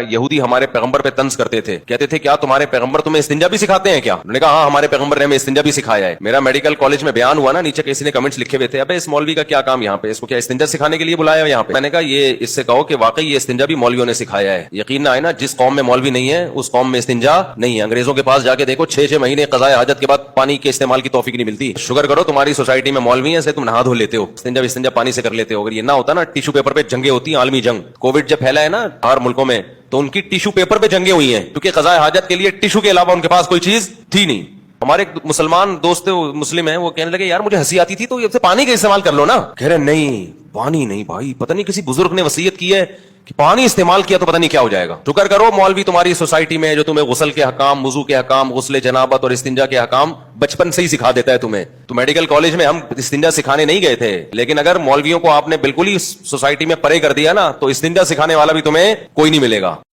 یہودی ہمارے پیغمبر پہ طنز کرتے تھے, کہتے تھے کیا تمہارے پیغمبر تمہیں استنجا بھی سکھاتے ہیں کیا؟ انہوں نے کہا ہاں ہمارے پیغمبر نے ہمیں استنجا بھی سکھایا ہے. میرا میڈیکل کالج میں بیان ہوا نا, نیچے کسی نے کمنٹس لکھے ہوئے تھے ابے اس مولوی کا کیا کام یہاں پہ, اس کو کیا استنجا سکھانے کے لیے بلایا ہے یہاں پہ؟ میں نے کہا یہ اس سے کہو کہ واقعی یہ استنجا بھی مولویوں نے سکھایا ہے. یقین نہ آئے نا, جس قوم میں مولوی نہیں ہے اس قوم میں استنجا نہیں ہے. انگریزوں کے پاس جا کے دیکھو 6 مہینے قضائے حاجت کے بعد پانی کے استعمال کی توفیق نہیں ملتی. شکر کرو تمہاری سوسائٹی میں مولوی ہیں سے تم نہا دھو لیتے ہو, استنجا پانی سے کر لیتے ہو. اگر یہ نہ ہوتا نا, ٹیشو پیپر پہ جنگیں ہوتی ہیں, عالمی جنگ. کووڈ جب پھیلا ہے نا ہر ملکوں میں, تو ان کی ٹیشو پیپر پہ جنگیں ہوئی ہیں, کیونکہ قضاء حاجت کے لیے ٹیشو کے علاوہ ان کے پاس کوئی چیز تھی نہیں. ہمارے مسلمان دوست مسلم ہیں, وہ کہنے لگے یار مجھے ہنسی آتی تھی تو یہ پانی کا استعمال کر لو نا. کہہ رہے نہیں پانی نہیں بھائی, پتہ نہیں کسی بزرگ نے وصیت کی ہے کہ پانی استعمال کیا تو پتہ نہیں کیا ہو جائے گا. شکر کرو مولوی تمہاری سوسائٹی میں جو تمہیں غسل کے حکام, وضو کے حکام, غسل جنابت اور استنجا کے حکام بچپن سے ہی سکھا دیتا ہے تمہیں. تو میڈیکل کالج میں ہم استنجا سکھانے نہیں گئے تھے, لیکن اگر مولویوں کو آپ نے بالکل ہی سوسائٹی میں پرے کر دیا نا, تو استنجا سکھانے والا بھی تمہیں کوئی نہیں ملے گا.